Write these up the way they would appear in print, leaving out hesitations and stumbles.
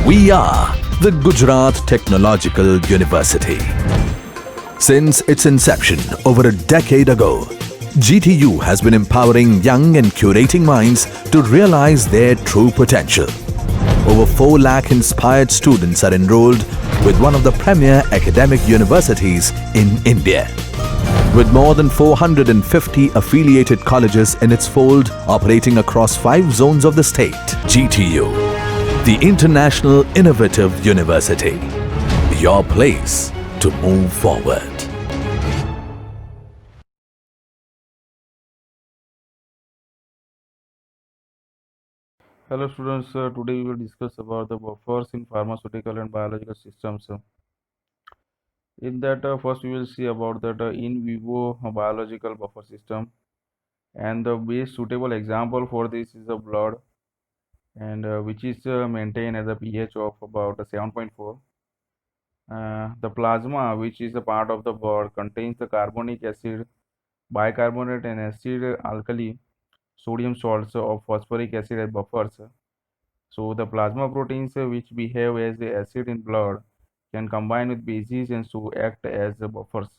We are the Gujarat Technological University. Since its inception over a decade ago, GTU has been empowering young and curating minds to realize their true potential. Over 4 lakh inspired students are enrolled with one of the premier academic universities in India. With more than 450 affiliated colleges in its fold operating across 5 zones of the state, GTU, the International Innovative University, your place to move forward. Hello students, today we will discuss about the buffers in pharmaceutical and biological systems. In that first we will see about that in vivo biological buffer system, and the best suitable example for this is the blood, and which is maintained at a pH of about 7.4. The plasma, which is a part of the blood, contains the carbonic acid, bicarbonate and acid alkali, sodium salts of phosphoric acid as buffers. So the plasma proteins which behave as the acid in blood can combine with bases and so act as the buffers.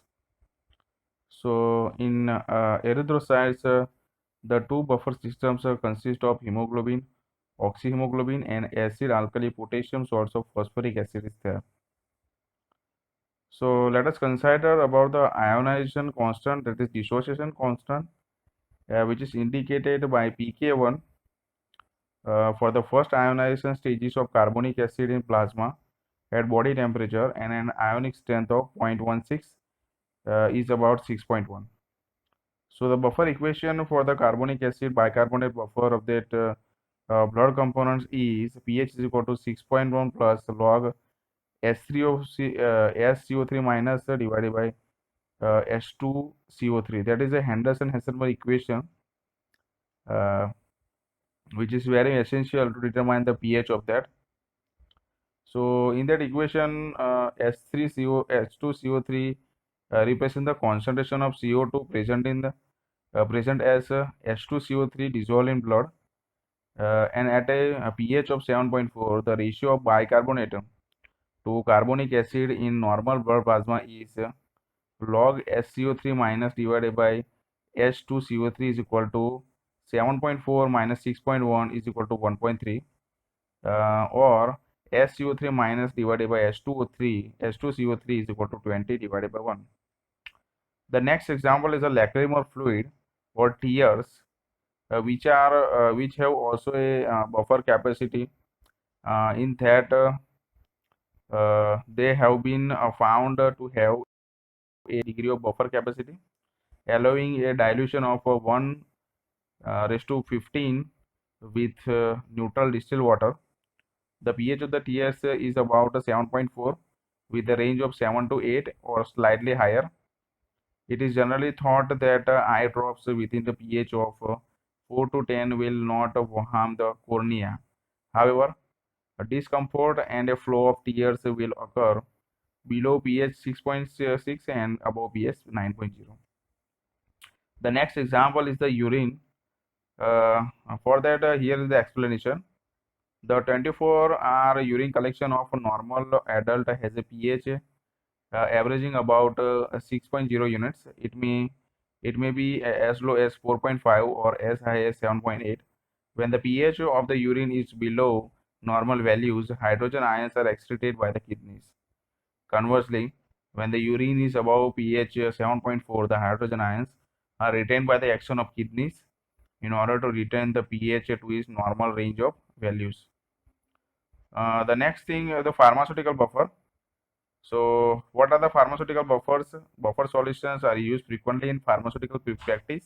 So in erythrocytes, the two buffer systems consist of hemoglobin, oxyhemoglobin, and acid alkali potassium salts of phosphoric acid is there. So let us consider about the ionization constant, that is dissociation constant, which is indicated by pK1 for the first ionization stages of carbonic acid in plasma at body temperature, and an ionic strength of 0.16 is about 6.1. So the buffer equation for the carbonic acid bicarbonate buffer of that blood components is pH is equal to 6.1 plus log SCO3 minus divided by H2CO3. That is a Henderson-Hasselbalch equation, uh, which is very essential to determine the pH of that. So in that equation, H2CO3 represent the concentration of CO2 present in the present as H2CO3 dissolved in blood, and at a pH of 7.4, the ratio of bicarbonate to carbonic acid in normal blood plasma is log SCO3 minus divided by H2CO3 is equal to 7.4 minus 6.1 is equal to 1.3, or SCO3 minus divided by H2CO3 is equal to 20 divided by 1. The next example is a lacrimal fluid or tears, which have also a buffer capacity. In that they have been found to have a degree of buffer capacity, allowing a dilution of 1 raised to 15 with neutral distilled water. The pH of the TS is about 7.4 with a range of 7 to 8 or slightly higher. It is generally thought that eye drops within the pH of 4 to 10 will not harm the cornea. However, a discomfort and a flow of tears will occur below pH 6.6 and above pH 9.0. The next example is the urine. For that, here is the explanation. The 24-hour urine collection of a normal adult has a pH averaging about 6.0 units. It may be as low as 4.5 or as high as 7.8. When the pH of the urine is below normal values, hydrogen ions are excreted by the kidneys. Conversely, when the urine is above pH 7.4, the hydrogen ions are retained by the action of kidneys in order to retain the pH to its normal range of values. The next thing, the pharmaceutical buffer. So, what are the pharmaceutical buffers? Buffer solutions are used frequently in pharmaceutical practice,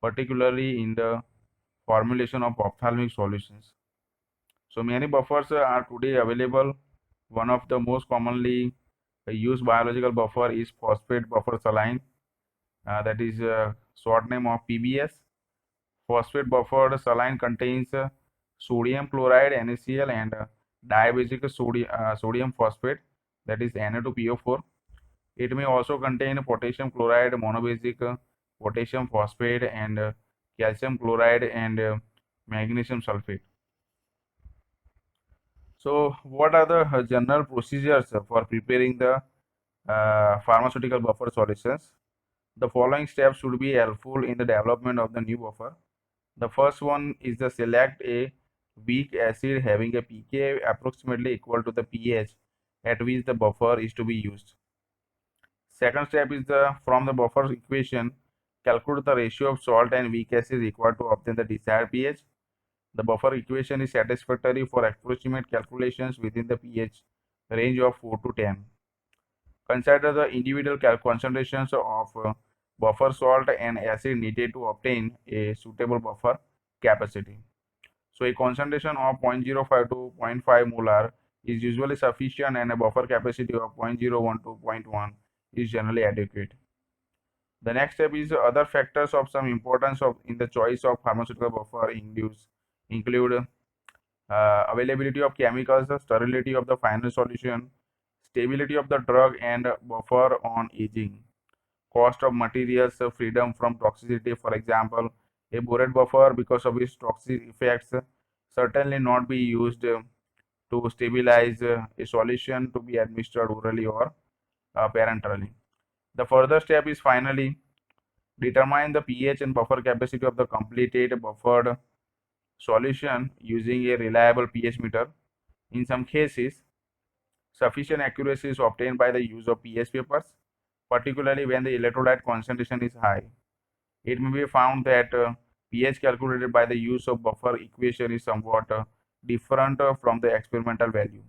particularly in the formulation of ophthalmic solutions. So, many buffers are today available. One of the most commonly used biological buffer is phosphate buffer saline, that is short name of PBS. Phosphate buffered saline contains sodium chloride NaCl and diabasic sodium phosphate, that is Na2PO4. It may also contain potassium chloride, monobasic potassium phosphate, and calcium chloride and magnesium sulfate. So, what are the general procedures for preparing the pharmaceutical buffer solutions? The following steps should be helpful in the development of the new buffer. The first one is to select a weak acid having a pK approximately equal to the pH at which the buffer is to be used. Second step is from the buffer equation, calculate the ratio of salt and weak acid required to obtain the desired pH. The buffer equation is satisfactory for approximate calculations within the pH range of 4 to 10. Consider the individual concentrations of buffer salt and acid needed to obtain a suitable buffer capacity. So a concentration of 0.05 to 0.5 molar is usually sufficient, and a buffer capacity of 0.01 to 0.1 is generally adequate. The next step is other factors of some importance in the choice of pharmaceutical buffer include availability of chemicals, sterility of the final solution, stability of the drug and buffer on aging, cost of materials, freedom from toxicity. For example, a borate buffer, because of its toxic effects, certainly not be used to stabilize a solution to be administered orally or parenterally. The further step is finally determine the pH and buffer capacity of the completed buffered solution using a reliable pH meter. In some cases, sufficient accuracy is obtained by the use of pH papers, particularly when the electrolyte concentration is high. It may be found that pH calculated by the use of buffer equation is somewhat different from the experimental value.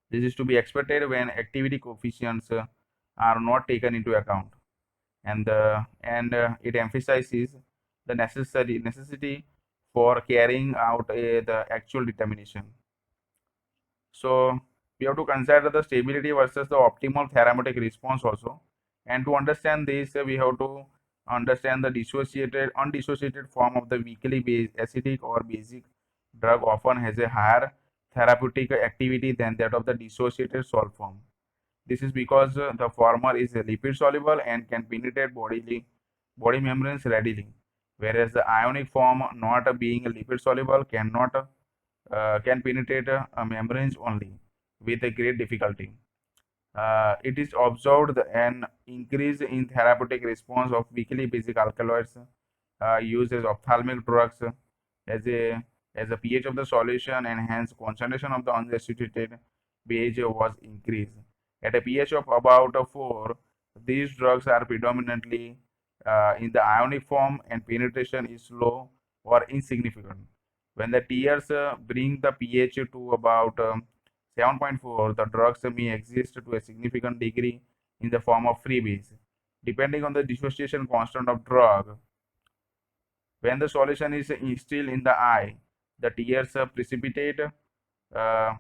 This is to be expected when activity coefficients are not taken into account, and it emphasizes the necessity for carrying out the actual determination. So we have to consider the stability versus the optimal therapeutic response also, and to understand this we have to understand the undissociated form of the weakly acidic or basic drug often has a higher therapeutic activity than that of the dissociated salt form. This is because the former is lipid soluble and can penetrate body membranes readily, whereas the ionic form, not being lipid soluble, can penetrate membranes only with a great difficulty. It is observed an increase in therapeutic response of weakly basic alkaloids used as ophthalmic drugs as the pH of the solution and hence concentration of the unsaturated pH was increased. At a pH of about 4, these drugs are predominantly in the ionic form and penetration is low or insignificant. When the tears bring the pH to about 7.4, the drugs may exist to a significant degree in the form of free base, depending on the dissociation constant of drug. When the solution is still in the eye, the tears precipitate uh,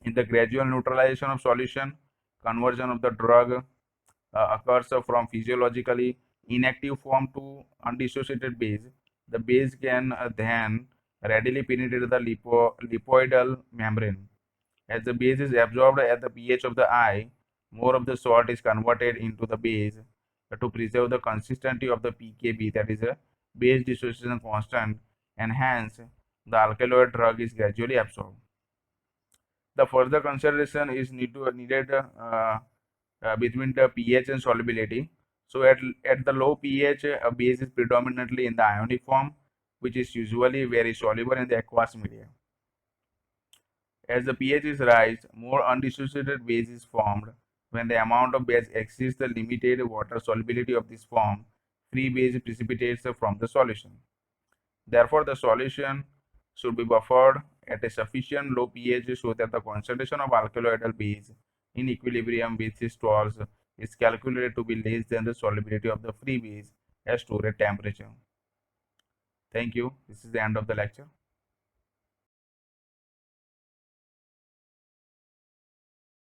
in the gradual neutralization of solution. Conversion of the drug occurs from physiologically inactive form to undissociated base. The base can then readily penetrate the lipoidal membrane. As the base is absorbed at the pH of the eye, more of the salt is converted into the base to preserve the consistency of the pKb, that is a base dissociation constant, and hence the alkaloid drug is gradually absorbed. The further consideration is needed between the pH and solubility. So at the low pH, a base is predominantly in the ionic form, which is usually very soluble in the aqueous media. As the pH is raised, more undissociated base is formed. When the amount of base exceeds the limited water solubility of this form, free base precipitates from the solution. Therefore, the solution should be buffered at a sufficient low pH so that the concentration of alkaloidal base in equilibrium with its stores is calculated to be less than the solubility of the free base at stored temperature. Thank you. This is the end of the lecture.